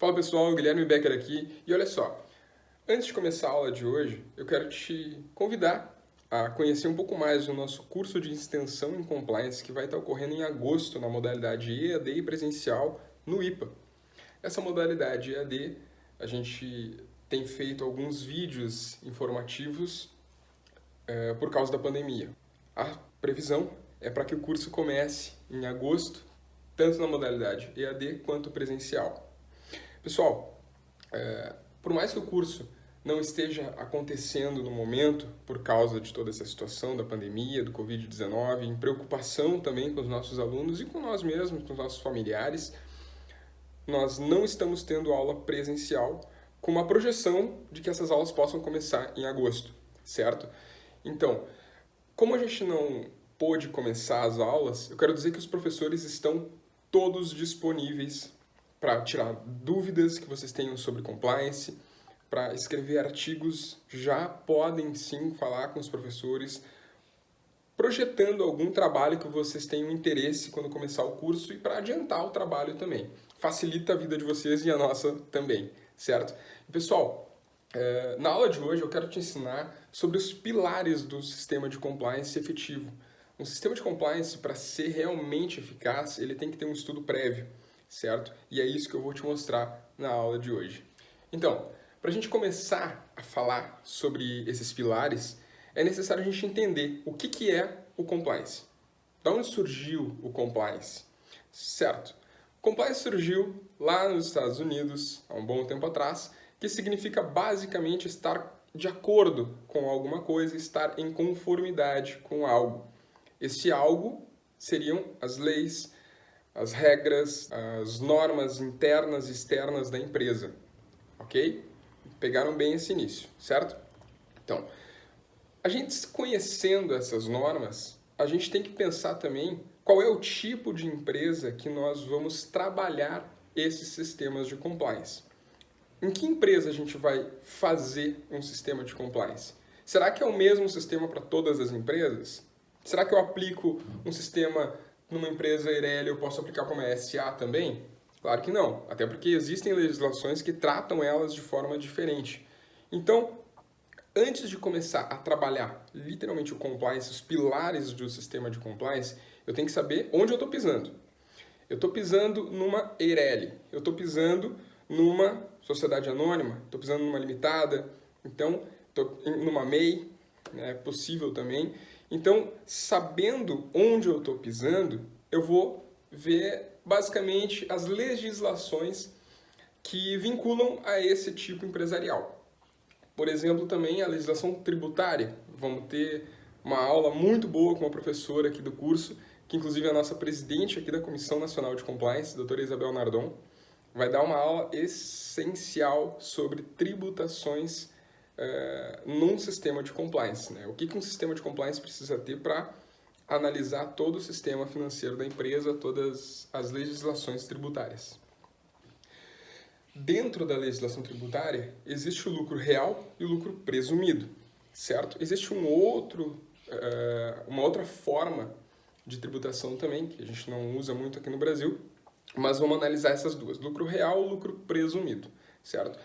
Fala pessoal, Guilherme Becker aqui. E olha só, antes de começar a aula de hoje, eu quero te convidar a conhecer um pouco mais o nosso curso de extensão em compliance que vai estar ocorrendo em agosto na modalidade EAD e presencial no IPA. Essa modalidade EAD, a gente tem feito alguns vídeos informativos por causa da pandemia. A previsão é para que o curso comece em agosto, tanto na modalidade EAD quanto presencial. Pessoal, por mais que o curso não esteja acontecendo no momento, por causa de toda essa situação da pandemia, do Covid-19, em preocupação também com os nossos alunos e com nós mesmos, com os nossos familiares, nós não estamos tendo aula presencial com uma projeção de que essas aulas possam começar em agosto, certo? Então, como a gente não pôde começar as aulas, eu quero dizer que os professores estão todos disponíveis para tirar dúvidas que vocês tenham sobre compliance, para escrever artigos, já podem sim falar com os professores, projetando algum trabalho que vocês tenham interesse quando começar o curso e para adiantar o trabalho também. Facilita a vida de vocês e a nossa também, certo? Pessoal, na aula de hoje eu quero te ensinar sobre os pilares do sistema de compliance efetivo. Um sistema de compliance, para ser realmente eficaz, ele tem que ter um estudo prévio, certo? E é isso que eu vou te mostrar na aula de hoje. Então, para a gente começar a falar sobre esses pilares, é necessário a gente entender o que é o compliance. De onde surgiu o compliance? Certo. O compliance surgiu lá nos Estados Unidos, há um bom tempo atrás, que significa basicamente estar de acordo com alguma coisa, estar em conformidade com algo. Esse algo seriam as leis, as regras, as normas internas e externas da empresa, ok? Pegaram bem esse início, certo? Então, a gente conhecendo essas normas, a gente tem que pensar também qual é o tipo de empresa que nós vamos trabalhar esses sistemas de compliance. Em que empresa a gente vai fazer um sistema de compliance? Será que é o mesmo sistema para todas as empresas? Será que eu aplico um sistema numa empresa Eireli, eu posso aplicar para uma SA também? Claro que não, até porque existem legislações que tratam elas de forma diferente. Então, antes de começar a trabalhar literalmente o compliance, os pilares do sistema de compliance, eu tenho que saber onde eu estou pisando. Eu estou pisando numa Eireli, eu estou pisando numa sociedade anônima, estou pisando numa limitada, então estou numa MEI, é possível também. Então, sabendo onde eu estou pisando, eu vou ver basicamente as legislações que vinculam a esse tipo empresarial. Por exemplo, também a legislação tributária. Vamos ter uma aula muito boa com uma professora aqui do curso, que inclusive é a nossa presidente aqui da Comissão Nacional de Compliance, doutora Isabel Nardon, vai dar uma aula essencial sobre tributações num sistema de compliance, né? O que um sistema de compliance precisa ter para analisar todo o sistema financeiro da empresa, todas as legislações tributárias. Dentro da legislação tributária, existe o lucro real e o lucro presumido, certo? Existe uma outra forma de tributação também, que a gente não usa muito aqui no Brasil, mas vamos analisar essas duas, lucro real e lucro presumido, certo?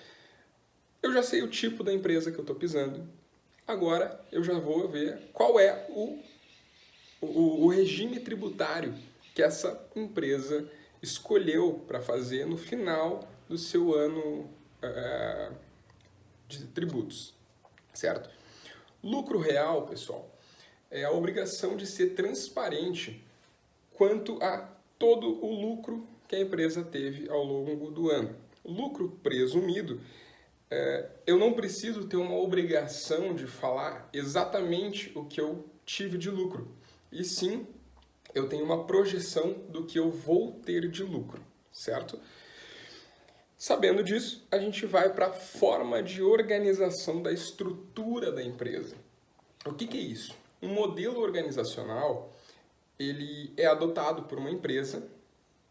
Eu já sei o tipo da empresa que eu estou pisando, agora eu já vou ver qual é o regime tributário que essa empresa escolheu para fazer no final do seu ano de tributos, certo? Lucro real, pessoal, é a obrigação de ser transparente quanto a todo o lucro que a empresa teve ao longo do ano. Lucro presumido, eu não preciso ter uma obrigação de falar exatamente o que eu tive de lucro, e sim, eu tenho uma projeção do que eu vou ter de lucro, certo? Sabendo disso, a gente vai para a forma de organização da estrutura da empresa. O que é isso? Um modelo organizacional, ele é adotado por uma empresa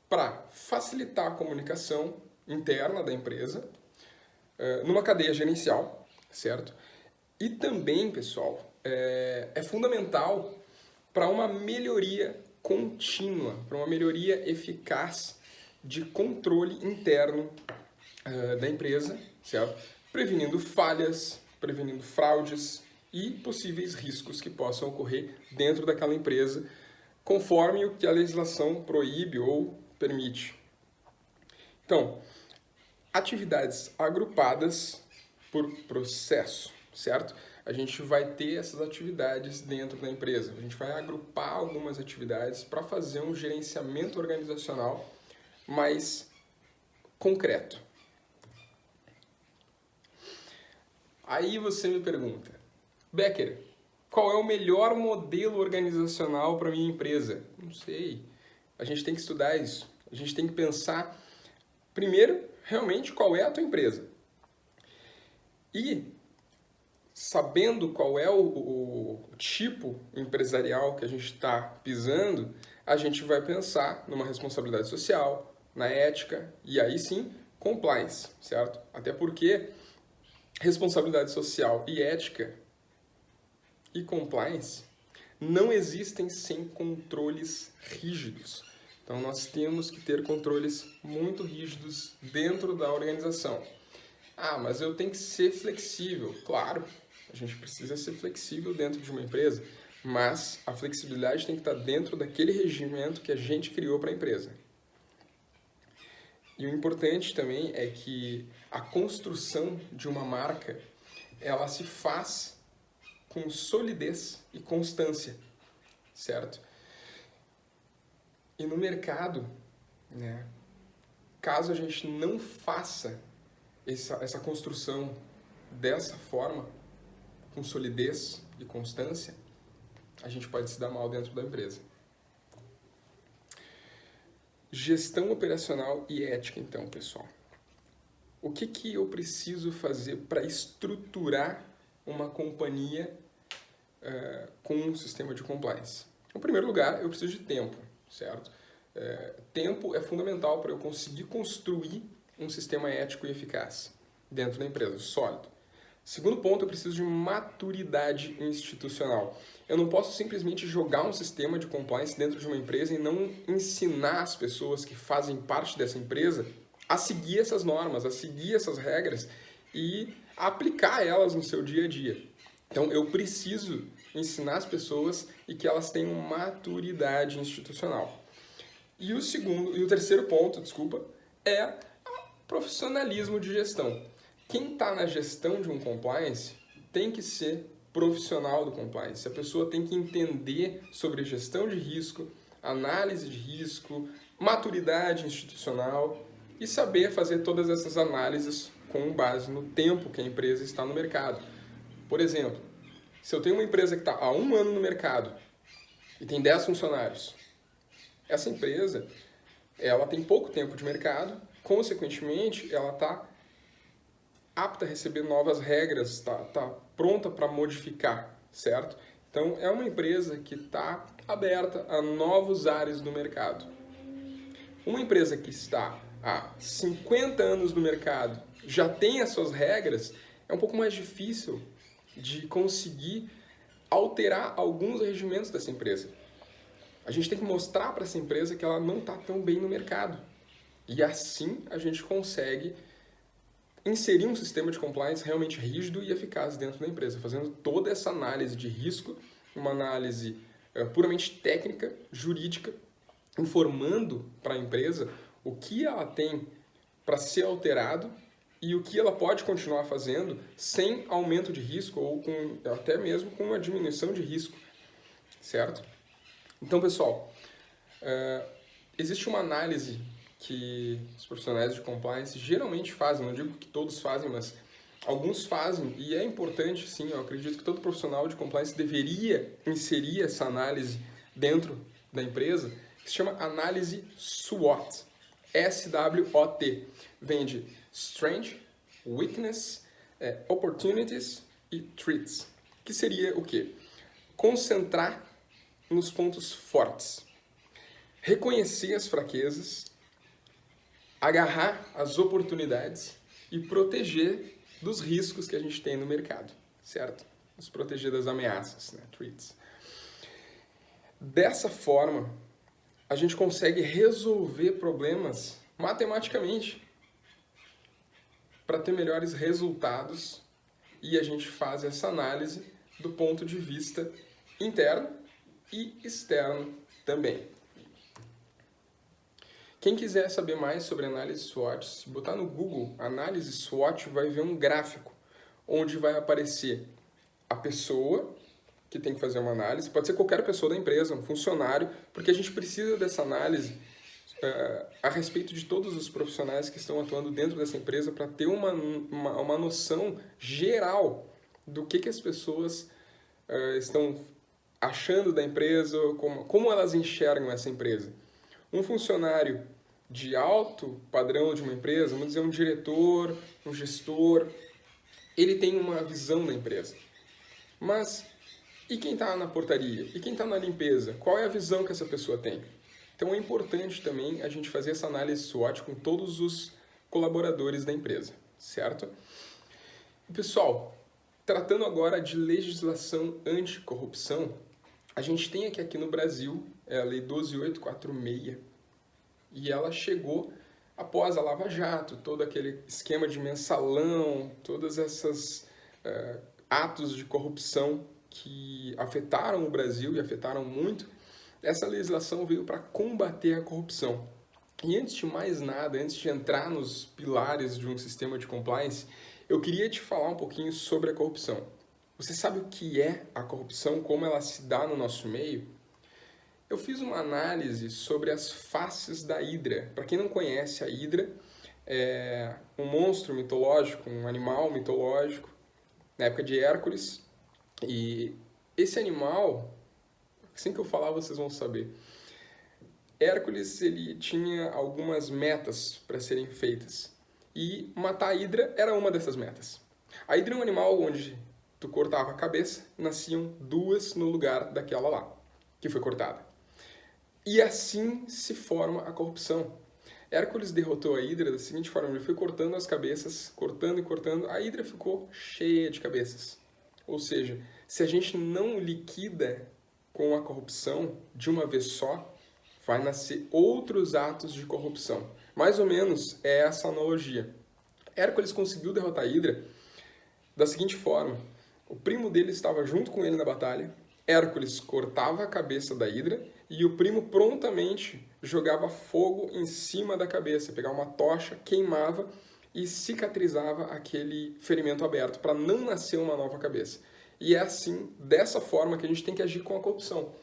para facilitar a comunicação interna da empresa, numa cadeia gerencial, certo? E também, pessoal, é fundamental para uma melhoria contínua, para uma melhoria eficaz de controle interno da empresa, certo? Prevenindo falhas, prevenindo fraudes e possíveis riscos que possam ocorrer dentro daquela empresa, conforme o que a legislação proíbe ou permite. Então, atividades agrupadas por processo, certo? A gente vai ter essas atividades dentro da empresa. A gente vai agrupar algumas atividades para fazer um gerenciamento organizacional mais concreto. Aí você me pergunta, Becker, qual é o melhor modelo organizacional para minha empresa? Não sei. A gente tem que estudar isso. A gente tem que pensar, primeiro, realmente qual é a tua empresa. E, sabendo qual é o tipo empresarial que a gente está pisando, a gente vai pensar numa responsabilidade social, na ética e aí sim, compliance, certo? Até porque responsabilidade social e ética e compliance não existem sem controles rígidos. Então, nós temos que ter controles muito rígidos dentro da organização. Ah, mas eu tenho que ser flexível. Claro, a gente precisa ser flexível dentro de uma empresa, mas a flexibilidade tem que estar dentro daquele regimento que a gente criou para a empresa. E o importante também é que a construção de uma marca, ela se faz com solidez e constância, certo? E no mercado, né, caso a gente não faça essa construção dessa forma, com solidez e constância, a gente pode se dar mal dentro da empresa. Gestão operacional e ética, então, pessoal. O que eu preciso fazer para estruturar uma companhia com um sistema de compliance? Em primeiro lugar, eu preciso de tempo, certo? Tempo é fundamental para eu conseguir construir um sistema ético e eficaz dentro da empresa, sólido. Segundo ponto, eu preciso de maturidade institucional. Eu não posso simplesmente jogar um sistema de compliance dentro de uma empresa e não ensinar as pessoas que fazem parte dessa empresa a seguir essas normas, a seguir essas regras e a aplicar elas no seu dia a dia. Então, eu preciso ensinar as pessoas e que elas tenham maturidade institucional. E o terceiro ponto, é profissionalismo de gestão. Quem está na gestão de um compliance tem que ser profissional do compliance. A pessoa tem que entender sobre gestão de risco, análise de risco, maturidade institucional e saber fazer todas essas análises com base no tempo que a empresa está no mercado. Por exemplo, se eu tenho uma empresa que está há 1 ano no mercado e tem 10 funcionários, essa empresa ela tem pouco tempo de mercado, consequentemente, ela está apta a receber novas regras, está pronta para modificar, certo? Então, é uma empresa que está aberta a novos ares do mercado. Uma empresa que está há 50 anos no mercado, já tem as suas regras, é um pouco mais difícil de conseguir alterar alguns regimentos dessa empresa. A gente tem que mostrar para essa empresa que ela não está tão bem no mercado. E assim a gente consegue inserir um sistema de compliance realmente rígido e eficaz dentro da empresa, fazendo toda essa análise de risco, uma análise puramente técnica, jurídica, informando para a empresa o que ela tem para ser alterado e o que ela pode continuar fazendo sem aumento de risco ou até mesmo com uma diminuição de risco, certo? Então, pessoal, existe uma análise que os profissionais de compliance geralmente fazem, não digo que todos fazem, mas alguns fazem, e é importante, sim, eu acredito que todo profissional de compliance deveria inserir essa análise dentro da empresa, que se chama análise SWOT, S-W-O-T, vem de Strength, Weakness, Opportunities e Threats, que seria o quê? Concentrar nos pontos fortes, reconhecer as fraquezas, agarrar as oportunidades e proteger dos riscos que a gente tem no mercado, certo? Nos proteger das ameaças, né? Threats. Dessa forma, a gente consegue resolver problemas matematicamente. para ter melhores resultados, e a gente faz essa análise do ponto de vista interno e externo também. Quem quiser saber mais sobre análise SWOT, se botar no Google análise SWOT, vai ver um gráfico onde vai aparecer a pessoa que tem que fazer uma análise, pode ser qualquer pessoa da empresa, um funcionário, porque a gente precisa dessa análise a respeito de todos os profissionais que estão atuando dentro dessa empresa para ter uma noção geral do que as pessoas estão achando da empresa, como elas enxergam essa empresa. Um funcionário de alto padrão de uma empresa, vamos dizer um diretor, um gestor, ele tem uma visão da empresa. Mas e quem está na portaria? E quem está na limpeza? Qual é a visão que essa pessoa tem? Então é importante também a gente fazer essa análise SWOT com todos os colaboradores da empresa, certo? E, pessoal, tratando agora de legislação anticorrupção, a gente tem aqui no Brasil a Lei 12.846, e ela chegou após a Lava Jato, todo aquele esquema de mensalão, todas essas atos de corrupção que afetaram o Brasil e afetaram muito. Essa legislação veio para combater a corrupção. E antes de mais nada, antes de entrar nos pilares de um sistema de compliance, eu queria te falar um pouquinho sobre a corrupção. Você sabe o que é a corrupção, como ela se dá no nosso meio? Eu fiz uma análise sobre as faces da Hidra. Para quem não conhece, a Hidra é um monstro mitológico, um animal mitológico, na época de Hércules. E esse animal, assim que eu falar, vocês vão saber. Hércules, ele tinha algumas metas para serem feitas. E matar a Hidra era uma dessas metas. A Hidra é um animal onde tu cortava a cabeça, nasciam duas no lugar daquela lá, que foi cortada. E assim se forma a corrupção. Hércules derrotou a Hidra da seguinte forma, ele foi cortando as cabeças, cortando e cortando, a Hidra ficou cheia de cabeças. Ou seja, se a gente não liquida com a corrupção de uma vez só, vai nascer outros atos de corrupção. Mais ou menos é essa analogia. Hércules conseguiu derrotar a Hidra da seguinte forma, o primo dele estava junto com ele na batalha, Hércules cortava a cabeça da Hidra e o primo prontamente jogava fogo em cima da cabeça, pegava uma tocha, queimava e cicatrizava aquele ferimento aberto para não nascer uma nova cabeça. E é assim, dessa forma, que a gente tem que agir com a corrupção.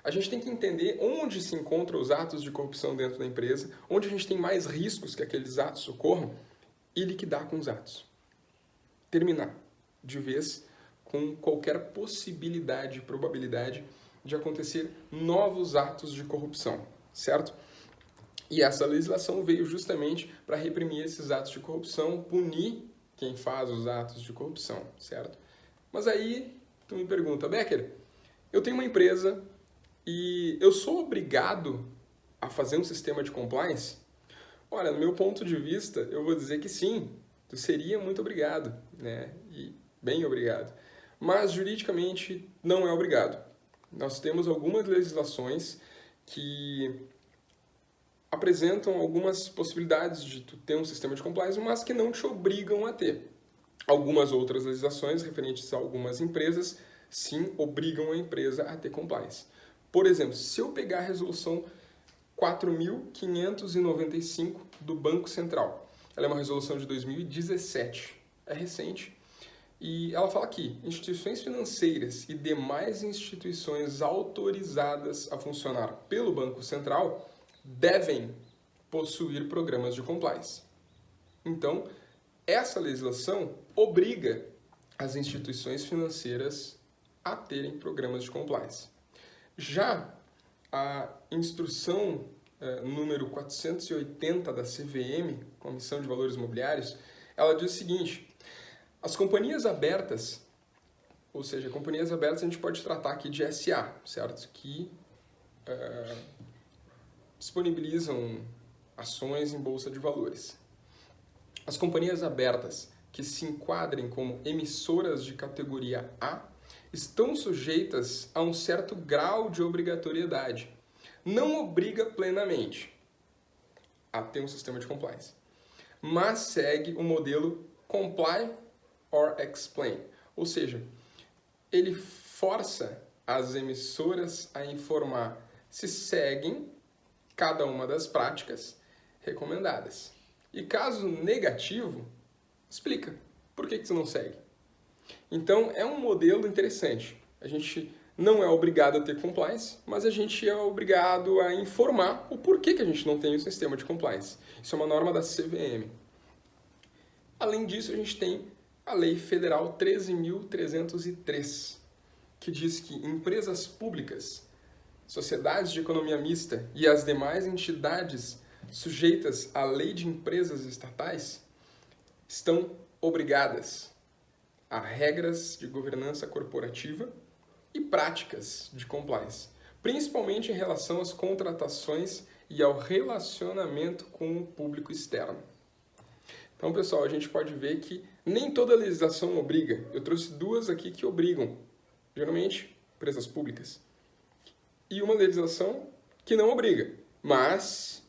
A gente tem que entender onde se encontram os atos de corrupção dentro da empresa, onde a gente tem mais riscos que aqueles atos ocorram e liquidar com os atos. Terminar de vez com qualquer possibilidade, probabilidade de acontecer novos atos de corrupção, certo? E essa legislação veio justamente para reprimir esses atos de corrupção, punir quem faz os atos de corrupção, certo? Mas aí tu me pergunta, Becker, eu tenho uma empresa e eu sou obrigado a fazer um sistema de compliance? Olha, no meu ponto de vista, eu vou dizer que sim, tu seria muito obrigado, né? E bem obrigado. Mas juridicamente não é obrigado. Nós temos algumas legislações que apresentam algumas possibilidades de tu ter um sistema de compliance, mas que não te obrigam a ter. Algumas outras legislações referentes a algumas empresas, sim, obrigam a empresa a ter compliance. Por exemplo, se eu pegar a resolução 4.595 do Banco Central, ela é uma resolução de 2017, é recente, e ela fala aqui, instituições financeiras e demais instituições autorizadas a funcionar pelo Banco Central devem possuir programas de compliance. Então, essa legislação obriga as instituições financeiras a terem programas de compliance. Já a instrução número 480 da CVM, Comissão de Valores Imobiliários, ela diz o seguinte, as companhias abertas, ou seja, companhias abertas a gente pode tratar aqui de SA, certo? Que disponibilizam ações em bolsa de valores. As companhias abertas que se enquadrem como emissoras de categoria A estão sujeitas a um certo grau de obrigatoriedade. Não obriga plenamente a ter um sistema de compliance, mas segue o modelo Comply or Explain, ou seja, ele força as emissoras a informar se seguem cada uma das práticas recomendadas. E caso negativo, explica por que você não segue. Então, é um modelo interessante. A gente não é obrigado a ter compliance, mas a gente é obrigado a informar o porquê que a gente não tem um sistema de compliance. Isso é uma norma da CVM. Além disso, a gente tem a Lei Federal 13.303, que diz que empresas públicas, sociedades de economia mista e as demais entidades sujeitas à Lei de Empresas Estatais estão obrigadas a regras de governança corporativa e práticas de compliance, principalmente em relação às contratações e ao relacionamento com o público externo. Então, pessoal, a gente pode ver que nem toda legislação obriga. Eu trouxe duas aqui que obrigam, geralmente empresas públicas, e uma legislação que não obriga, mas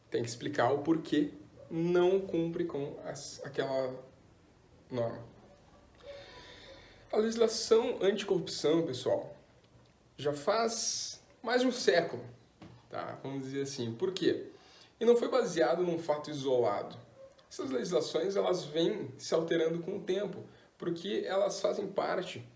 tem que explicar o porquê não cumpre com aquela norma. A legislação anticorrupção, pessoal, já faz mais de um século, tá? Vamos dizer assim. Por quê? E não foi baseado num fato isolado. Essas legislações, elas vêm se alterando com o tempo, porque elas fazem parte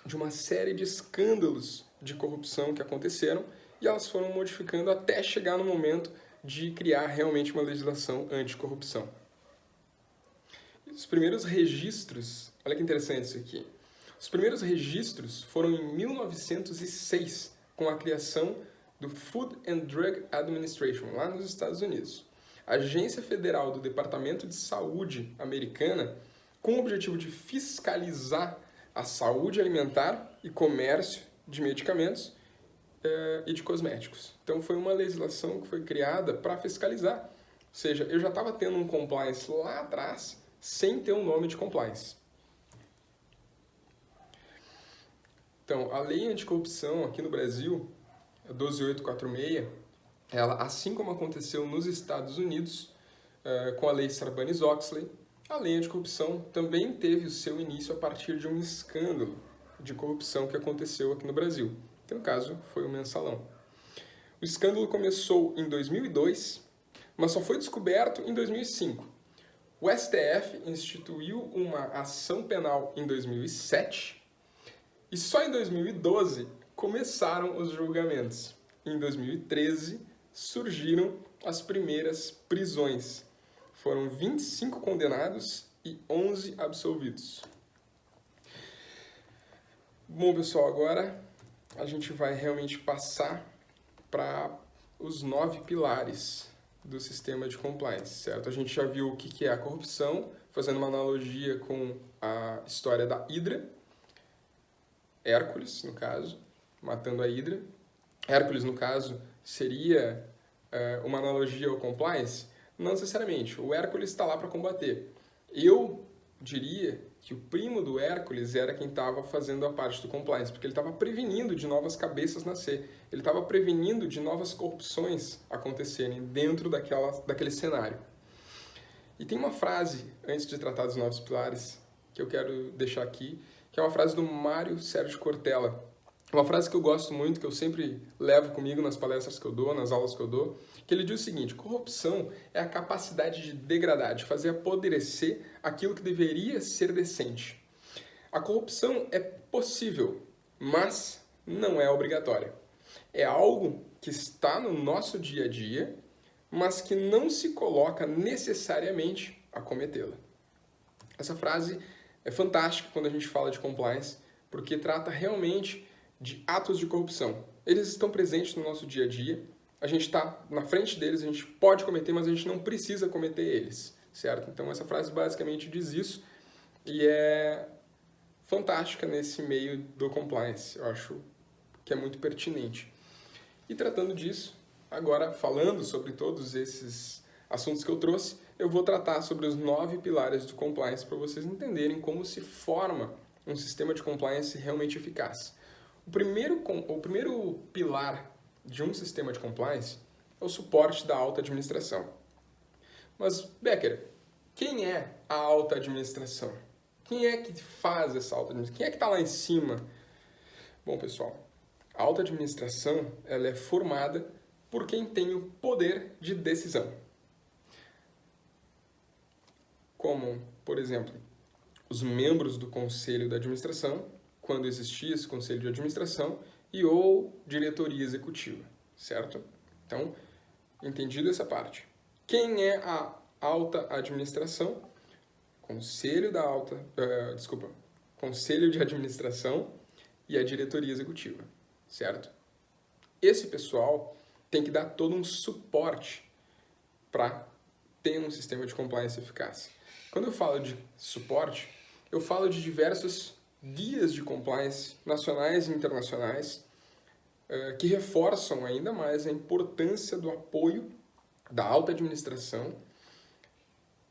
de uma série de escândalos de corrupção que aconteceram e elas foram modificando até chegar no momento de criar realmente uma legislação anticorrupção. Os primeiros registros, olha que interessante isso aqui, os primeiros registros foram em 1906, com a criação do Food and Drug Administration, lá nos Estados Unidos. A agência federal do Departamento de Saúde americana, com o objetivo de fiscalizar a saúde alimentar e comércio de medicamentos e de cosméticos. Então foi uma legislação que foi criada para fiscalizar. Ou seja, eu já estava tendo um compliance lá atrás, sem ter um nome de compliance. Então, a lei anticorrupção aqui no Brasil, a 12846, ela, assim como aconteceu nos Estados Unidos, com a lei Sarbanes-Oxley, a lei anticorrupção também teve o seu início a partir de um escândalo de corrupção que aconteceu aqui no Brasil. Que no caso foi o Mensalão. O escândalo começou em 2002, mas só foi descoberto em 2005. O STF instituiu uma ação penal em 2007 e só em 2012 começaram os julgamentos. Em 2013 surgiram as primeiras prisões. Foram 25 condenados e 11 absolvidos. Bom, pessoal, agora a gente vai realmente passar para os 9 pilares do sistema de compliance, certo? A gente já viu o que é a corrupção, fazendo uma analogia com a história da Hidra, Hércules, no caso, matando a Hidra. Hércules, no caso, seria uma analogia ao compliance? Não necessariamente. O Hércules está lá para combater. Eu diria que o primo do Hércules era quem estava fazendo a parte do compliance, porque ele estava prevenindo de novas cabeças nascer. Ele estava prevenindo de novas corrupções acontecerem dentro daquele cenário. E tem uma frase, antes de tratar dos 9 pilares, que eu quero deixar aqui, que é uma frase do Mário Sérgio Cortella. Uma frase que eu gosto muito, que eu sempre levo comigo nas palestras que eu dou, nas aulas que eu dou, que ele diz o seguinte: corrupção é a capacidade de degradar, de fazer apodrecer aquilo que deveria ser decente. A corrupção é possível, mas não é obrigatória. É algo que está no nosso dia a dia, mas que não se coloca necessariamente a cometê-la. Essa frase é fantástica quando a gente fala de compliance, porque trata realmente de atos de corrupção. Eles estão presentes no nosso dia a dia, a gente está na frente deles, a gente pode cometer, mas a gente não precisa cometer eles, certo? Então essa frase basicamente diz isso e é fantástica nesse meio do compliance, eu acho que é muito pertinente. E tratando disso, agora falando sobre todos esses assuntos que eu trouxe, eu vou tratar sobre os 9 pilares do compliance para vocês entenderem como se forma um sistema de compliance realmente eficaz. O primeiro pilar de um sistema de compliance é o suporte da alta administração. Mas, Becker, quem é a alta administração? Quem é que faz essa alta administração? Quem é que está lá em cima? Bom, pessoal, a alta administração ela é formada por quem tem o poder de decisão. Como, por exemplo, os membros do conselho de administração, quando existia esse conselho de administração, e ou diretoria executiva, certo? Então, entendido essa parte. Quem é a alta administração? Conselho de administração e a diretoria executiva, certo? Esse pessoal tem que dar todo um suporte para ter um sistema de compliance eficaz. Quando eu falo de suporte, eu falo de diversos guias de compliance nacionais e internacionais que reforçam ainda mais a importância do apoio da alta administração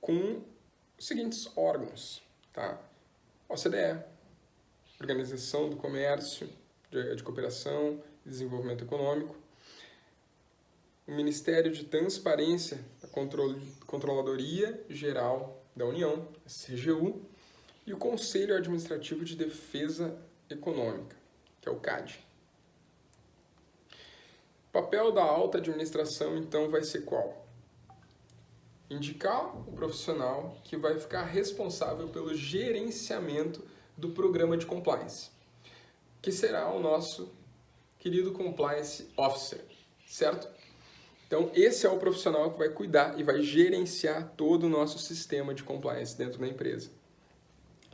com os seguintes órgãos, tá? OCDE, Organização do Comércio, de Cooperação e Desenvolvimento Econômico, o Ministério de Transparência, a Controladoria Geral da União, a CGU, e o Conselho Administrativo de Defesa Econômica, que é o CAD. O papel da alta administração, então, vai ser qual? Indicar o profissional que vai ficar responsável pelo gerenciamento do programa de compliance, que será o nosso querido Compliance Officer, certo? Então, esse é o profissional que vai cuidar e vai gerenciar todo o nosso sistema de compliance dentro da empresa.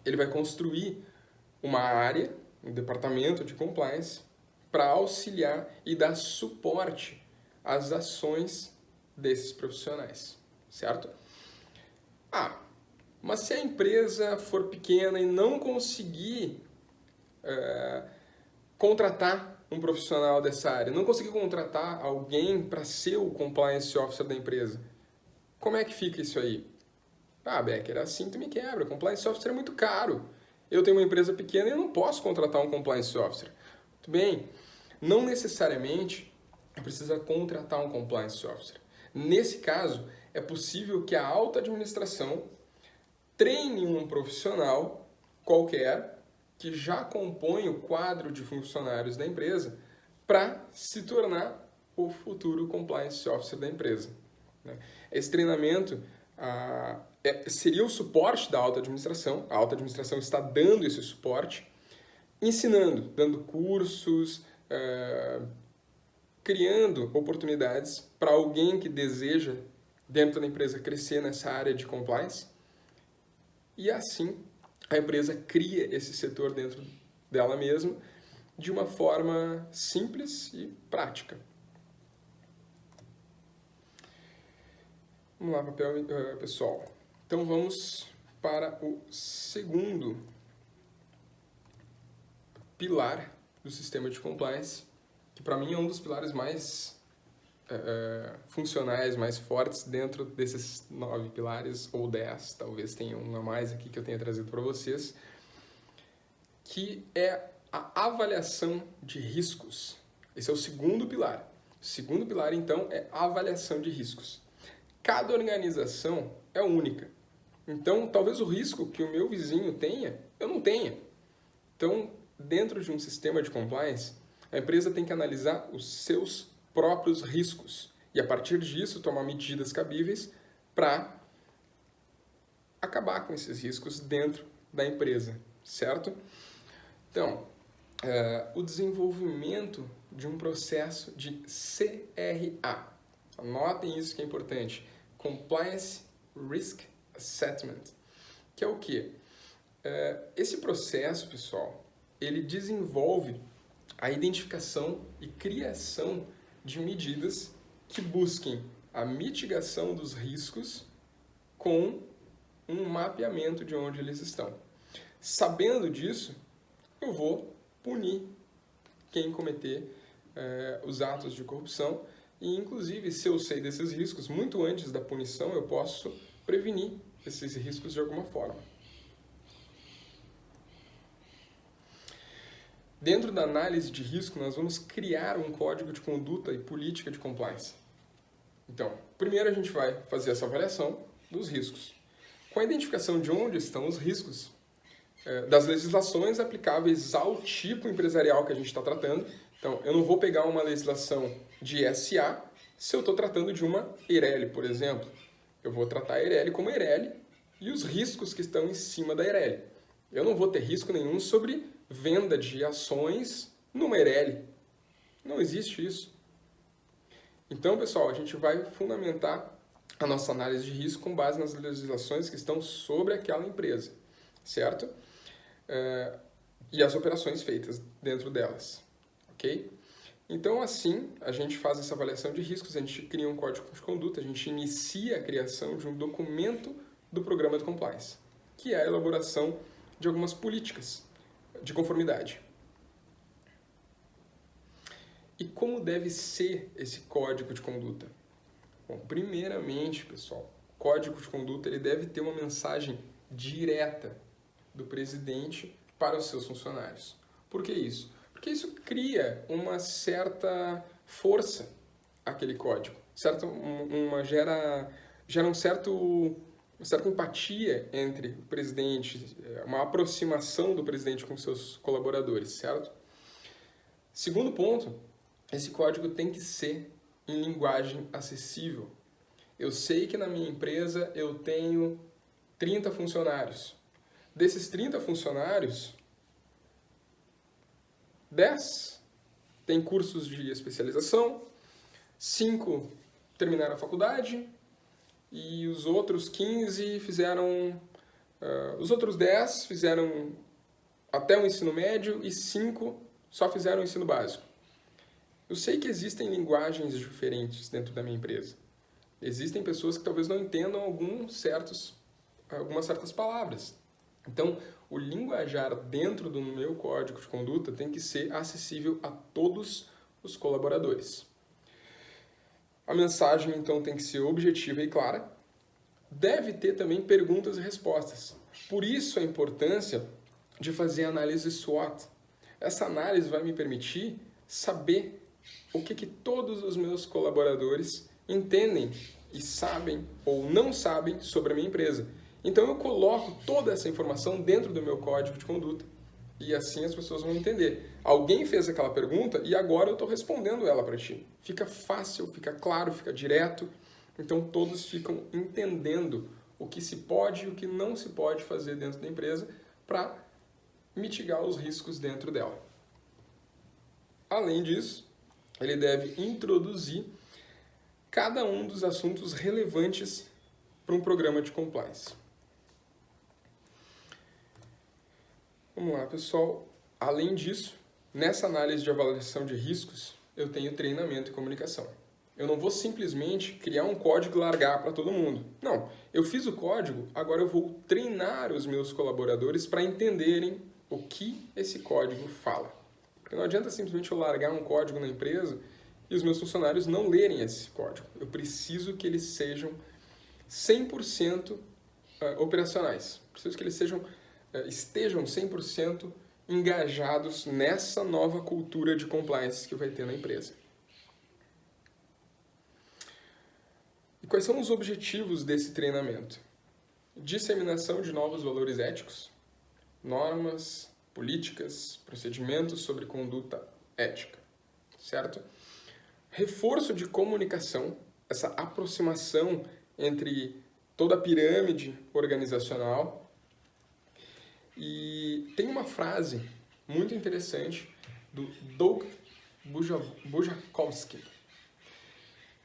Ele vai construir uma área, um departamento de compliance, para auxiliar e dar suporte às ações desses profissionais, certo? Mas se a empresa for pequena e não conseguir contratar um profissional dessa área, não conseguir contratar alguém para ser o compliance officer da empresa, como é que fica isso aí? Becker, assim tu me quebra, compliance officer é muito caro. Eu tenho uma empresa pequena e eu não posso contratar um compliance officer. Muito bem, não necessariamente precisa contratar um compliance officer. Nesse caso, é possível que a alta administração treine um profissional qualquer que já compõe o quadro de funcionários da empresa para se tornar o futuro compliance officer da empresa. Esse treinamento seria o suporte da alta administração. A alta administração está dando esse suporte, ensinando, dando cursos, criando oportunidades para alguém que deseja, dentro da empresa, crescer nessa área de compliance. E assim, a empresa cria esse setor dentro dela mesma de uma forma simples e prática. Vamos lá, pessoal. Então, vamos para o segundo pilar do sistema de compliance, que para mim é um dos pilares mais funcionais, mais fortes dentro desses 9 pilares, ou 10, talvez tenha um a mais aqui que eu tenha trazido para vocês, que é a avaliação de riscos. Esse é o segundo pilar. O segundo pilar, então, é a avaliação de riscos. Cada organização é única. Então, talvez o risco que o meu vizinho tenha, eu não tenha. Então, dentro de um sistema de compliance, a empresa tem que analisar os seus próprios riscos e, a partir disso, tomar medidas cabíveis para acabar com esses riscos dentro da empresa, certo? Então, o desenvolvimento de um processo de CRA. Anotem isso que é importante. Compliance Risk Assessment. Que é o quê? Esse processo, pessoal, ele desenvolve a identificação e criação de medidas que busquem a mitigação dos riscos com um mapeamento de onde eles estão. Sabendo disso, eu vou punir quem cometer os atos de corrupção e, inclusive, se eu sei desses riscos, muito antes da punição, eu posso prevenir esses riscos de alguma forma. Dentro da análise de risco, nós vamos criar um código de conduta e política de compliance. Então, primeiro a gente vai fazer essa avaliação dos riscos. com a identificação de onde estão os riscos das legislações aplicáveis ao tipo empresarial que a gente está tratando. Então, eu não vou pegar uma legislação de SA se eu estou tratando de uma EIRELI, por exemplo. Eu vou tratar a EIRELI como EIRELI e os riscos que estão em cima da EIRELI. Eu não vou ter risco nenhum sobre venda de ações numa EIRELI. Não existe isso. Então, pessoal, a gente vai fundamentar a nossa análise de risco com base nas legislações que estão sobre aquela empresa, certo? E as operações feitas dentro delas, ok? Então, assim, a gente faz essa avaliação de riscos, a gente cria um código de conduta, a gente inicia a criação de um documento do programa de compliance, que é a elaboração de algumas políticas de conformidade. E como deve ser esse código de conduta? Bom, primeiramente, pessoal, o código de conduta ele deve ter uma mensagem direta do presidente para os seus funcionários. Por que isso? Porque isso cria uma certa força, aquele código. Gera uma certa empatia entre o presidente, uma aproximação do presidente com seus colaboradores, certo? Segundo ponto, esse código tem que ser em linguagem acessível. Eu sei que na minha empresa eu tenho 30 funcionários. Desses 30 funcionários, 10 têm cursos de especialização, 5 terminaram a faculdade e os outros 15 fizeram... os outros 10 fizeram até o ensino médio e 5 só fizeram o ensino básico. Eu sei que existem linguagens diferentes dentro da minha empresa. Existem pessoas que talvez não entendam algumas certas palavras. Então, o linguajar dentro do meu código de conduta tem que ser acessível a todos os colaboradores. A mensagem, então, tem que ser objetiva e clara. Deve ter também perguntas e respostas. Por isso a importância de fazer a análise SWOT. Essa análise vai me permitir saber o que todos os meus colaboradores entendem e sabem ou não sabem sobre a minha empresa. Então eu coloco toda essa informação dentro do meu código de conduta e assim as pessoas vão entender. Alguém fez aquela pergunta e agora eu estou respondendo ela para ti. Fica fácil, fica claro, fica direto. Então todos ficam entendendo o que se pode e o que não se pode fazer dentro da empresa para mitigar os riscos dentro dela. Além disso, ele deve introduzir cada um dos assuntos relevantes para um programa de compliance. Vamos lá, pessoal. Além disso, nessa análise de avaliação de riscos, eu tenho treinamento e comunicação. Eu não vou simplesmente criar um código e largar para todo mundo. Não, eu fiz o código, agora eu vou treinar os meus colaboradores para entenderem o que esse código fala. Porque não adianta simplesmente eu largar um código na empresa e os meus funcionários não lerem esse código. Eu preciso que eles sejam 100% operacionais. Preciso que eles estejam 100% engajados nessa nova cultura de compliance que vai ter na empresa. E quais são os objetivos desse treinamento? Disseminação de novos valores éticos, normas, políticas, procedimentos sobre conduta ética, certo? Reforço de comunicação, essa aproximação entre toda a pirâmide organizacional. E tem uma frase muito interessante do Doug Bujakowski.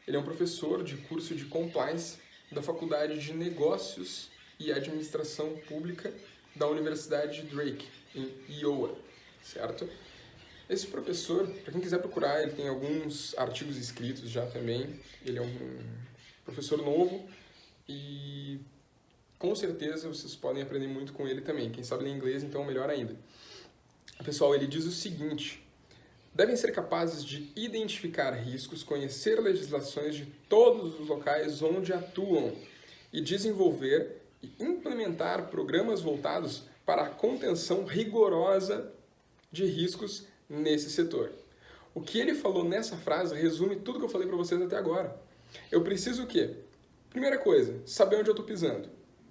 Ele é um professor de curso de compliance da Faculdade de Negócios e Administração Pública da Universidade de Drake, em Iowa, certo? Esse professor, para quem quiser procurar, ele tem alguns artigos escritos já também. Ele é um professor novo e com certeza vocês podem aprender muito com ele também. Quem sabe ler inglês, então melhor ainda. Pessoal, ele diz o seguinte: devem ser capazes de identificar riscos, conhecer legislações de todos os locais onde atuam e desenvolver e implementar programas voltados para a contenção rigorosa de riscos nesse setor. O que ele falou nessa frase resume tudo que eu falei para vocês até agora. Eu preciso o quê? Primeira coisa, saber onde eu estou pisando.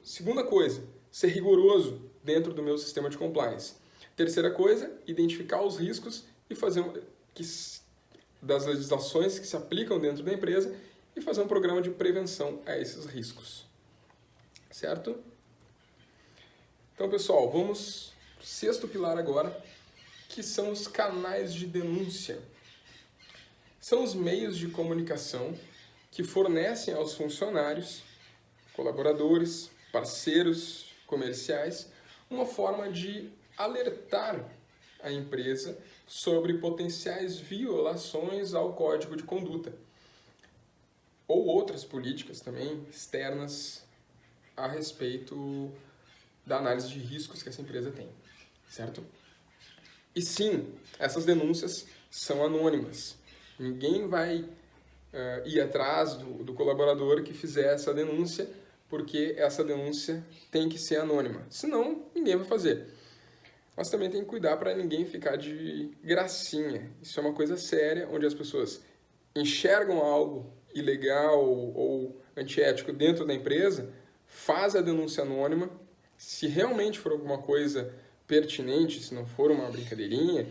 Segunda coisa, ser rigoroso dentro do meu sistema de compliance. Terceira coisa, identificar os riscos e fazer das legislações que se aplicam dentro da empresa e fazer um programa de prevenção a esses riscos. Certo? Então, pessoal, vamos para o sexto pilar agora, que são os canais de denúncia. São os meios de comunicação que fornecem aos funcionários, colaboradores, parceiros comerciais, uma forma de alertar a empresa sobre potenciais violações ao código de conduta ou outras políticas também externas a respeito da análise de riscos que essa empresa tem, certo? E sim, essas denúncias são anônimas. Ninguém vai ir atrás do colaborador que fizer essa denúncia, porque essa denúncia tem que ser anônima. Senão, ninguém vai fazer. Mas também tem que cuidar para ninguém ficar de gracinha. Isso é uma coisa séria, onde as pessoas enxergam algo ilegal ou antiético dentro da empresa, faz a denúncia anônima. Se realmente for alguma coisa pertinente, se não for uma brincadeirinha,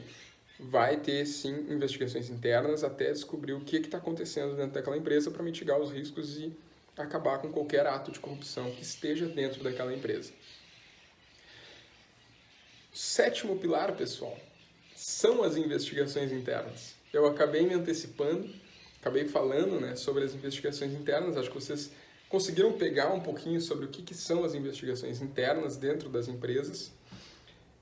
vai ter sim investigações internas até descobrir o que está acontecendo dentro daquela empresa para mitigar os riscos e acabar com qualquer ato de corrupção que esteja dentro daquela empresa. O sétimo pilar, pessoal, são as investigações internas. Eu acabei me antecipando, acabei falando, né, sobre as investigações internas. Acho que vocês conseguiram pegar um pouquinho sobre o que são as investigações internas dentro das empresas.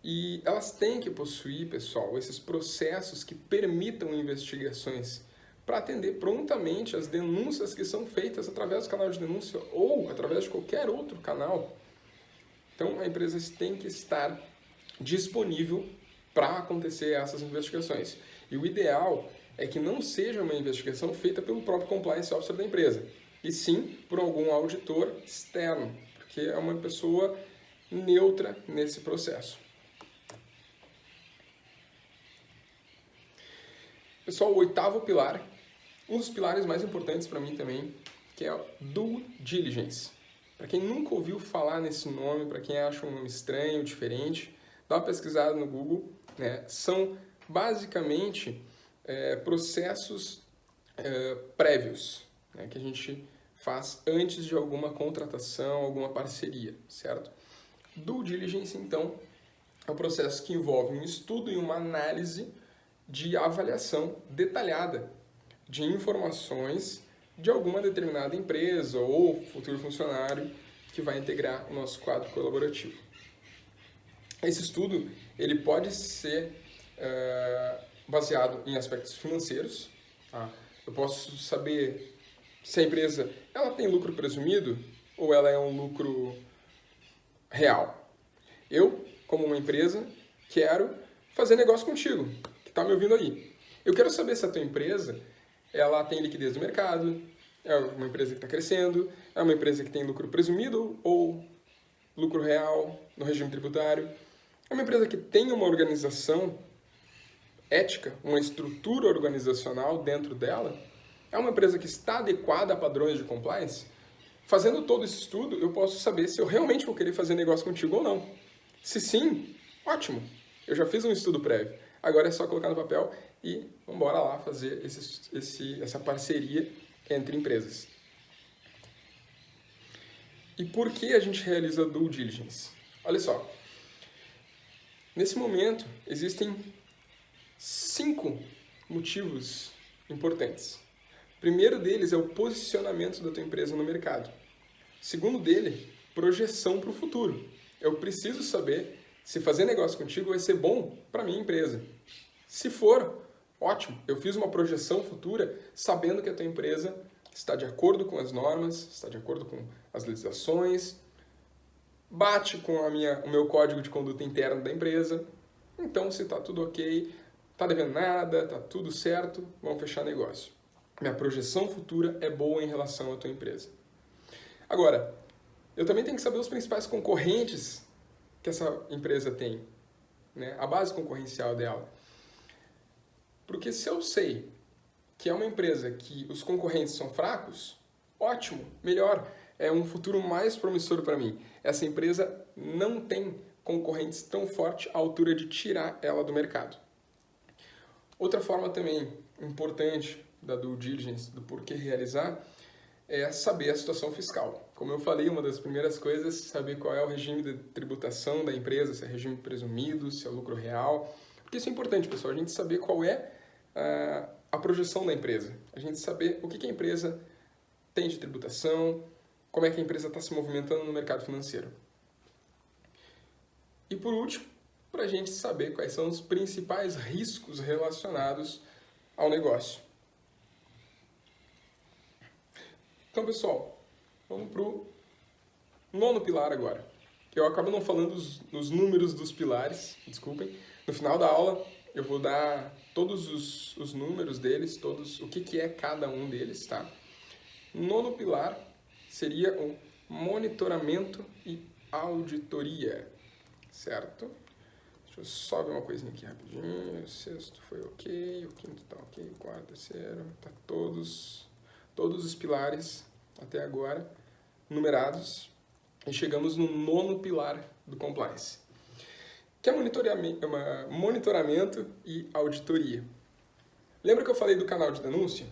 E elas têm que possuir, pessoal, esses processos que permitam investigações para atender prontamente as denúncias que são feitas através do canal de denúncia ou através de qualquer outro canal. Então, a empresa tem que estar disponível para acontecer essas investigações. E o ideal é que não seja uma investigação feita pelo próprio compliance officer da empresa, e sim por algum auditor externo, porque é uma pessoa neutra nesse processo. Pessoal, o oitavo pilar, um dos pilares mais importantes para mim também, que é o due diligence. Para quem nunca ouviu falar nesse nome, para quem acha um nome estranho, diferente, dá uma pesquisada no Google, né? São basicamente processos prévios, né, que a gente faz antes de alguma contratação, alguma parceria, certo? Due diligence, então, é um processo que envolve um estudo e uma análise de avaliação detalhada de informações de alguma determinada empresa ou futuro funcionário que vai integrar o nosso quadro colaborativo. Esse estudo ele pode ser baseado em aspectos financeiros. Tá? Eu posso saber se a empresa ela tem lucro presumido ou ela é um lucro real. Eu, como uma empresa, quero fazer negócio contigo, que está me ouvindo aí. Eu quero saber se a tua empresa ela tem liquidez no mercado, é uma empresa que está crescendo, é uma empresa que tem lucro presumido ou lucro real no regime tributário. É uma empresa que tem uma organização ética, uma estrutura organizacional dentro dela. É uma empresa que está adequada a padrões de compliance. Fazendo todo esse estudo, eu posso saber se eu realmente vou querer fazer negócio contigo ou não. Se sim, ótimo. Eu já fiz um estudo prévio. Agora é só colocar no papel e vamos embora lá fazer essa parceria entre empresas. E por que a gente realiza due diligence? Olha só. Nesse momento, existem 5 motivos importantes. O primeiro deles é o posicionamento da tua empresa no mercado. O segundo dele, projeção para o futuro. Eu preciso saber se fazer negócio contigo vai ser bom para a minha empresa. Se for, ótimo, eu fiz uma projeção futura sabendo que a tua empresa está de acordo com as normas, está de acordo com as legislações, bate com o meu código de conduta interno da empresa. Então, se está tudo ok, está devendo nada, está tudo certo, vamos fechar negócio. Minha projeção futura é boa em relação à tua empresa. Agora, eu também tenho que saber os principais concorrentes que essa empresa tem, né? A base concorrencial dela. Porque se eu sei que é uma empresa que os concorrentes são fracos, ótimo, melhor. é um futuro mais promissor para mim. Essa empresa não tem concorrentes tão fortes à altura de tirar ela do mercado. Outra forma também importante da due diligence, do porquê realizar, é saber a situação fiscal. Como eu falei, uma das primeiras coisas é saber qual é o regime de tributação da empresa, se é regime presumido, se é lucro real. Porque isso é importante, pessoal, a gente saber qual é a projeção da empresa. A gente saber o que a empresa tem de tributação, como é que a empresa está se movimentando no mercado financeiro. E por último, para a gente saber quais são os principais riscos relacionados ao negócio. Então, pessoal, vamos para o 9º pilar agora. Eu acabo não falando os números dos pilares, desculpem. No final da aula, eu vou dar todos os números deles, o que é cada um deles, tá? O 9º pilar seria o monitoramento e auditoria, certo? Deixa eu só ver uma coisinha aqui rapidinho. O 6º foi ok, o 5º tá ok, o 4º, 3º, tá todos os pilares até agora numerados. E chegamos no 9º pilar do compliance, que é monitoramento e auditoria. Lembra que eu falei do canal de denúncia?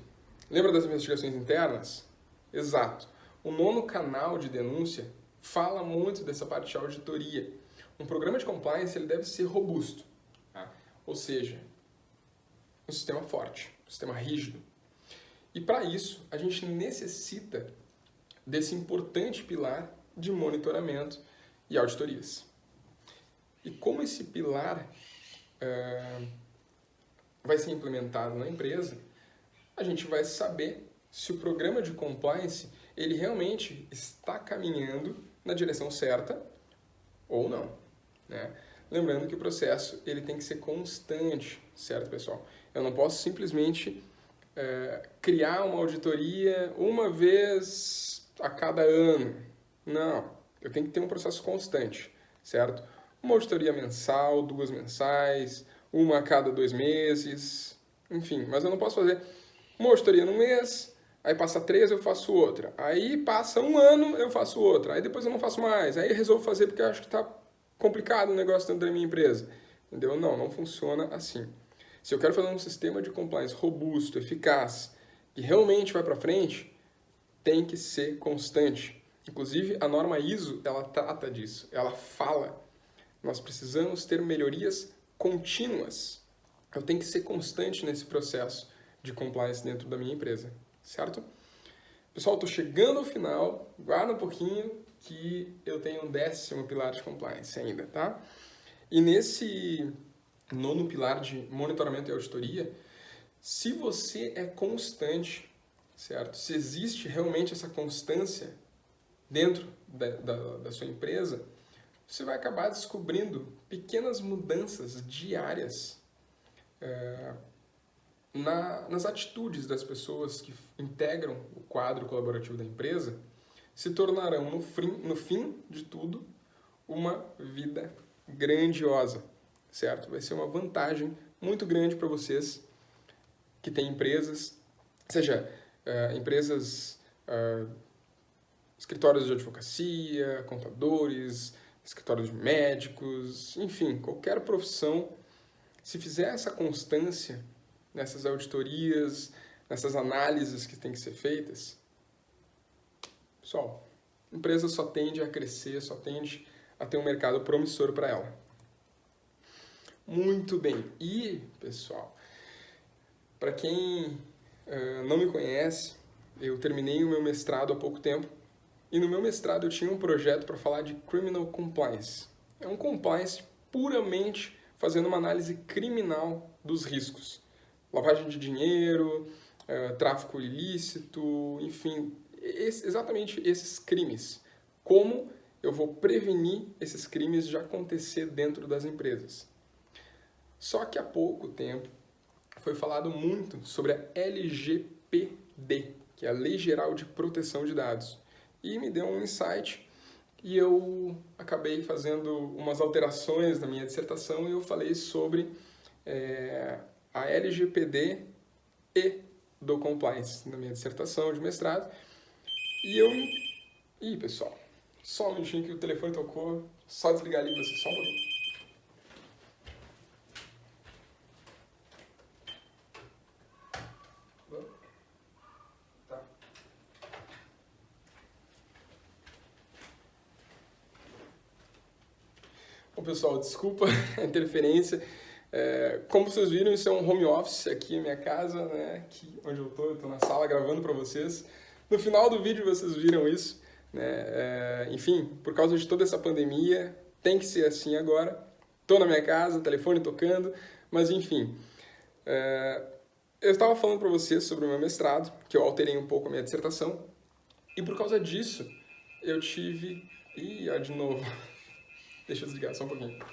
Lembra das investigações internas? Exato. O 9º canal de denúncia fala muito dessa parte de auditoria. Um programa de compliance ele deve ser robusto, tá? Ou seja, um sistema forte, um sistema rígido. E para isso, a gente necessita desse importante pilar de monitoramento e auditorias. E como esse pilar vai ser implementado na empresa, a gente vai saber se o programa de compliance ele realmente está caminhando na direção certa ou não, né? Lembrando que o processo ele tem que ser constante, certo, pessoal? Eu não posso simplesmente criar uma auditoria uma vez a cada ano. Não, eu tenho que ter um processo constante, certo? Uma auditoria mensal, 2 mensais, uma a cada 2 meses, enfim. Mas eu não posso fazer uma auditoria no mês, aí passa 3 eu faço outra. Aí passa 1 ano eu faço outra. Aí depois eu não faço mais. Aí eu resolvo fazer porque eu acho que está complicado o negócio dentro da minha empresa. Entendeu? Não funciona assim. Se eu quero fazer um sistema de compliance robusto, eficaz, que realmente vai para frente, tem que ser constante. Inclusive, a norma ISO, ela trata disso. Ela fala, nós precisamos ter melhorias contínuas. Eu tenho que ser constante nesse processo de compliance dentro da minha empresa, certo? Pessoal, estou chegando ao final, guarda um pouquinho que eu tenho um 10º pilar de compliance ainda, tá? E nesse 9º pilar de monitoramento e auditoria, se você é constante, certo? Se existe realmente essa constância dentro da sua empresa, você vai acabar descobrindo pequenas mudanças diárias nas atitudes das pessoas que integram o quadro colaborativo da empresa, se tornarão, no fim de tudo, uma vida grandiosa, certo? Vai ser uma vantagem muito grande para vocês que têm empresas, seja empresas, escritórios de advocacia, contadores, escritórios de médicos, enfim, qualquer profissão, se fizer essa constância nessas auditorias, nessas análises que têm que ser feitas, pessoal, a empresa só tende a crescer, só tende a ter um mercado promissor para ela. Muito bem. E, pessoal, para quem não me conhece, eu terminei o meu mestrado há pouco tempo e no meu mestrado eu tinha um projeto para falar de Criminal Compliance. É um compliance puramente fazendo uma análise criminal dos riscos. Lavagem de dinheiro, tráfico ilícito, enfim, exatamente esses crimes. Como eu vou prevenir esses crimes de acontecer dentro das empresas. Só que há pouco tempo foi falado muito sobre a LGPD, que é a Lei Geral de Proteção de Dados. E me deu um insight e eu acabei fazendo umas alterações na minha dissertação e eu falei sobre a LGPD e do compliance na minha dissertação de mestrado. E eu Ih, pessoal, só um minutinho que o telefone tocou, só desligar ali pra vocês, só um pouquinho. Tá. Bom, pessoal, desculpa a interferência. Como vocês viram, isso é um home office aqui na minha casa, né? Aqui onde eu tô na sala gravando para vocês. No final do vídeo vocês viram isso, né? Enfim, por causa de toda essa pandemia, tem que ser assim agora. Tô na minha casa, telefone tocando, mas enfim. Eu estava falando para vocês sobre o meu mestrado, que eu alterei um pouco a minha dissertação, e por causa disso eu tive... Ih, ó, de novo. Deixa eu desligar só um pouquinho.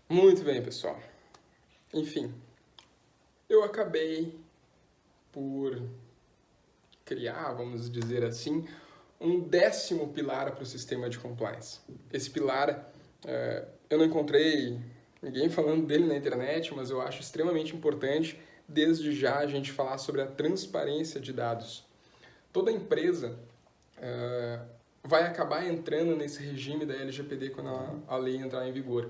Muito bem, pessoal. Enfim, eu acabei por criar, vamos dizer assim, um 10º pilar para o sistema de compliance. Esse pilar, eu não encontrei ninguém falando dele na internet, mas eu acho extremamente importante, desde já, a gente falar sobre a transparência de dados. Toda empresa vai acabar entrando nesse regime da LGPD quando a lei entrar em vigor.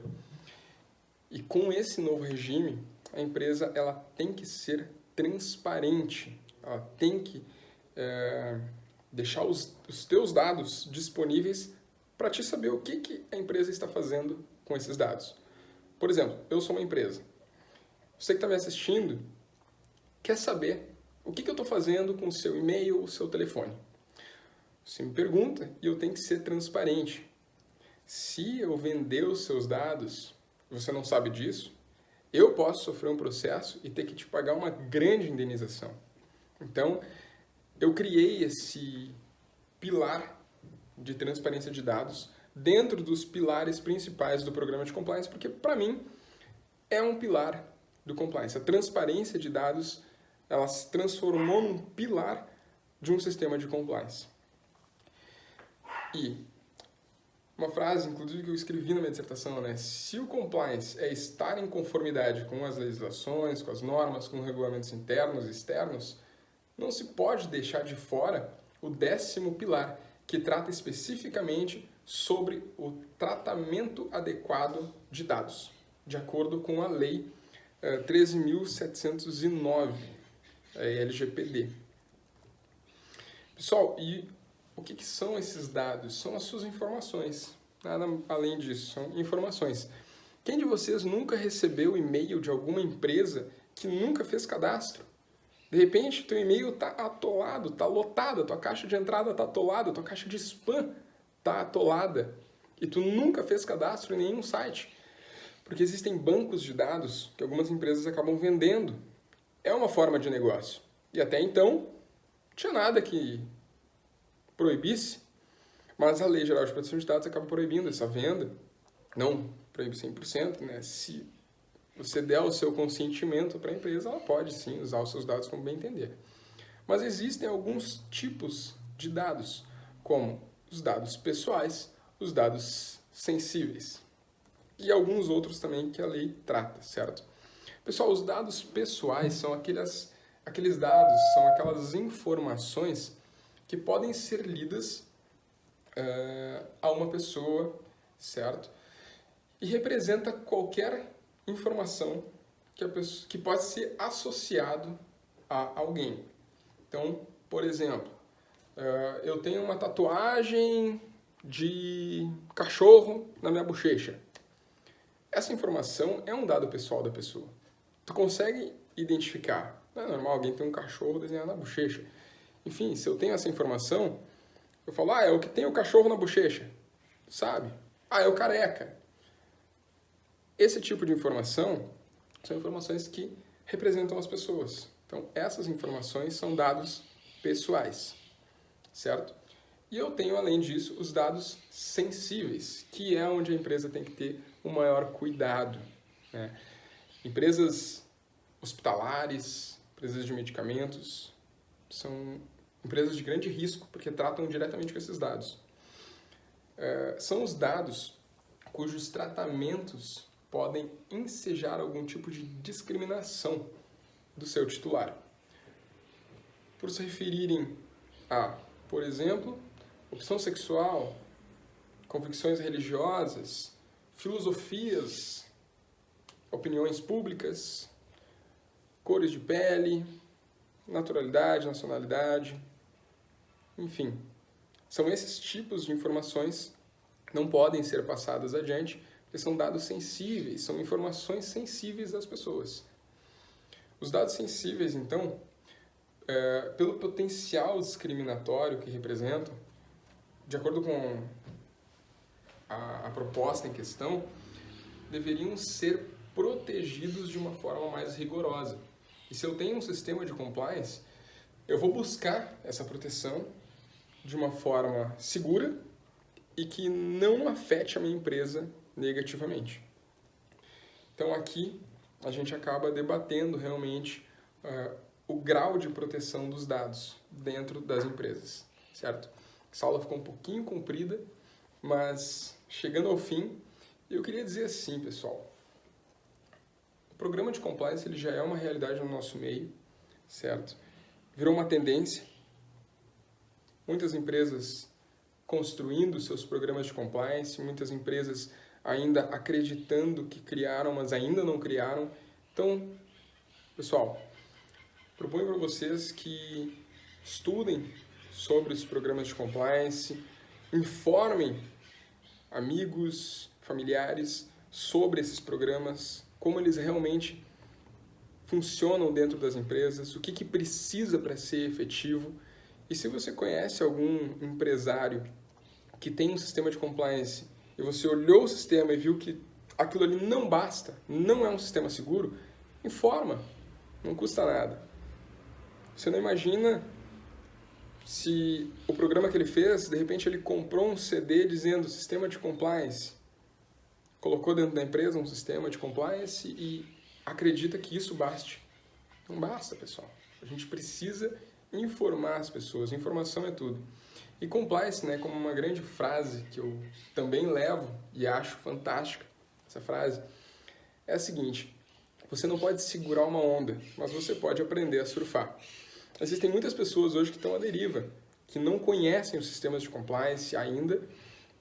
E com esse novo regime, a empresa ela tem que ser transparente, ela tem que deixar os teus dados disponíveis para te saber o que a empresa está fazendo com esses dados. Por exemplo, eu sou uma empresa. Você que está me assistindo quer saber o que eu estou fazendo com o seu e-mail ou o seu telefone. Você me pergunta e eu tenho que ser transparente. Se eu vender os seus dados, você não sabe disso, eu posso sofrer um processo e ter que te pagar uma grande indenização. Então, eu criei esse pilar de transparência de dados dentro dos pilares principais do programa de compliance, porque, para mim, é um pilar do compliance. A transparência de dados, ela se transformou num pilar de um sistema de compliance. E uma frase, inclusive, que eu escrevi na minha dissertação, né? Se o compliance é estar em conformidade com as legislações, com as normas, com regulamentos internos e externos, não se pode deixar de fora o 10º pilar, que trata especificamente sobre o tratamento adequado de dados, de acordo com a Lei 13.709, LGPD. Pessoal, e o que são esses dados? São as suas informações. Nada além disso, são informações. Quem de vocês nunca recebeu e-mail de alguma empresa que nunca fez cadastro? De repente, teu e-mail está atolado, está lotado, tua caixa de entrada está atolada, tua caixa de spam está atolada e tu nunca fez cadastro em nenhum site. Porque existem bancos de dados que algumas empresas acabam vendendo. É uma forma de negócio. E até então, não tinha nada que proibisse, mas a Lei Geral de Proteção de Dados acaba proibindo essa venda. Não proíbe 100%, né? Se você der o seu consentimento para a empresa, ela pode sim usar os seus dados como bem entender. Mas existem alguns tipos de dados, como os dados pessoais, os dados sensíveis e alguns outros também que a lei trata, certo? Pessoal, os dados pessoais são aqueles dados, são aquelas informações que podem ser lidas a uma pessoa, certo? E representa qualquer informação que pode ser associado a alguém. Então, por exemplo, eu tenho uma tatuagem de cachorro na minha bochecha. Essa informação é um dado pessoal da pessoa. Tu consegue identificar. Não é normal alguém ter um cachorro desenhado na bochecha. Enfim, se eu tenho essa informação, eu falo, é o que tem o cachorro na bochecha. Sabe? É o careca. Esse tipo de informação são informações que representam as pessoas. Então, essas informações são dados pessoais, certo? E eu tenho, além disso, os dados sensíveis, que é onde a empresa tem que ter o maior cuidado, né? Empresas hospitalares, empresas de medicamentos, são empresas de grande risco porque tratam diretamente com esses dados. São os dados cujos tratamentos podem ensejar algum tipo de discriminação do seu titular, por se referirem a, por exemplo, opção sexual, convicções religiosas, filosofias, opiniões públicas, cores de pele, naturalidade, nacionalidade, enfim. São esses tipos de informações que não podem ser passadas adiante, porque são dados sensíveis, são informações sensíveis das pessoas. Os dados sensíveis, então, pelo potencial discriminatório que representam, de acordo com a proposta em questão, deveriam ser protegidos de uma forma mais rigorosa. E se eu tenho um sistema de compliance, eu vou buscar essa proteção de uma forma segura e que não afete a minha empresa negativamente. Então aqui a gente acaba debatendo realmente o grau de proteção dos dados dentro das empresas, certo? Essa aula ficou um pouquinho comprida, mas chegando ao fim, eu queria dizer assim, pessoal, o programa de compliance ele já é uma realidade no nosso meio, certo? Virou uma tendência, muitas empresas construindo seus programas de compliance, muitas empresas ainda acreditando que criaram, mas ainda não criaram. Então, pessoal, proponho para vocês que estudem sobre os programas de compliance, informem amigos, familiares sobre esses programas, como eles realmente funcionam dentro das empresas, o que precisa para ser efetivo. E se você conhece algum empresário que tem um sistema de compliance e você olhou o sistema e viu que aquilo ali não basta, não é um sistema seguro, informa, não custa nada. Você não imagina se o programa que ele fez, de repente ele comprou um CD dizendo sistema de compliance, colocou dentro da empresa um sistema de compliance e acredita que isso baste. Não basta, pessoal. A gente precisa informar as pessoas, informação é tudo. E compliance, né, como uma grande frase que eu também levo e acho fantástica, essa frase, é a seguinte: você não pode segurar uma onda, mas você pode aprender a surfar. Existem muitas pessoas hoje que estão à deriva, que não conhecem os sistemas de compliance ainda,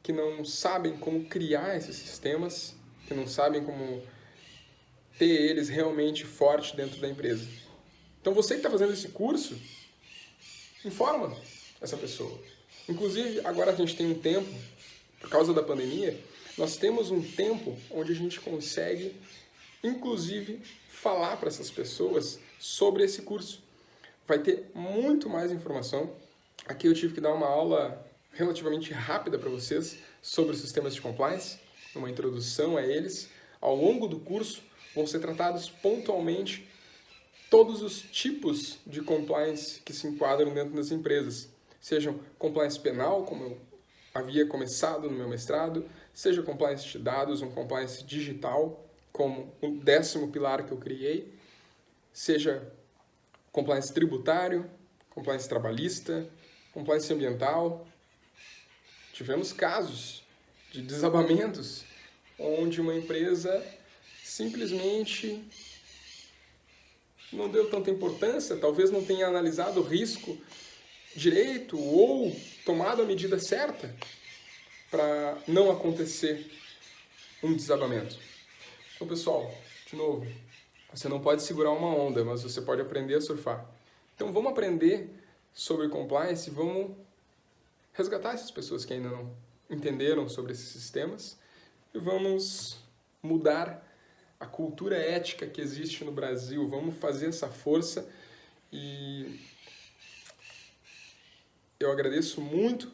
que não sabem como criar esses sistemas, que não sabem como ter eles realmente fortes dentro da empresa. Então você que está fazendo esse curso, informa essa pessoa. Inclusive, agora a gente tem um tempo, por causa da pandemia, nós temos um tempo onde a gente consegue, inclusive, falar para essas pessoas sobre esse curso. Vai ter muito mais informação. Aqui eu tive que dar uma aula relativamente rápida para vocês sobre os sistemas de compliance, uma introdução a eles. Ao longo do curso vão ser tratados pontualmente todos os tipos de compliance que se enquadram dentro das empresas. Sejam compliance penal, como eu havia começado no meu mestrado, seja compliance de dados, um compliance digital, como o 10º pilar que eu criei, seja compliance tributário, compliance trabalhista, compliance ambiental. Tivemos casos de desabamentos onde uma empresa simplesmente não deu tanta importância, talvez não tenha analisado o risco direito ou tomado a medida certa para não acontecer um desabamento. Então, pessoal, de novo, você não pode segurar uma onda, mas você pode aprender a surfar. Então, vamos aprender sobre compliance e vamos resgatar essas pessoas que ainda não entenderam sobre esses sistemas e vamos mudar a cultura ética que existe no Brasil. Vamos fazer essa força e eu agradeço muito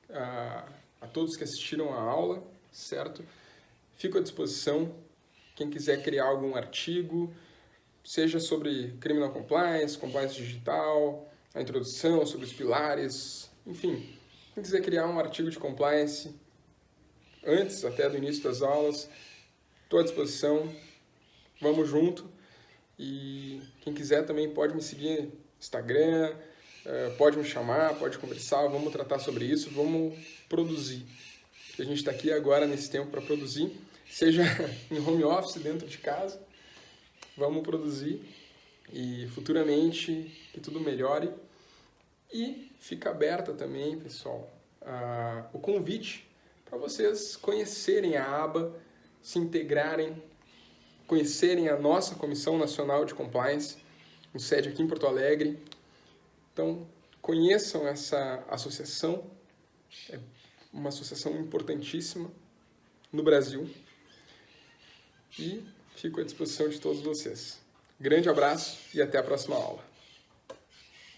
a todos que assistiram a aula, certo? Fico à disposição, quem quiser criar algum artigo, seja sobre Criminal Compliance, Compliance Digital, a introdução sobre os pilares, enfim, quem quiser criar um artigo de Compliance antes até do início das aulas, estou à disposição, vamos junto E quem quiser também pode me seguir no Instagram, pode me chamar, pode conversar, vamos tratar sobre isso, vamos produzir. A gente está aqui agora nesse tempo para produzir, seja em home office, dentro de casa, vamos produzir e futuramente que tudo melhore. E fica aberta também, pessoal, o convite para vocês conhecerem a aba, se integrarem, conhecerem a nossa Comissão Nacional de Compliance, com sede aqui em Porto Alegre. Então, conheçam essa associação, é uma associação importantíssima no Brasil. E fico à disposição de todos vocês. Grande abraço e até a próxima aula.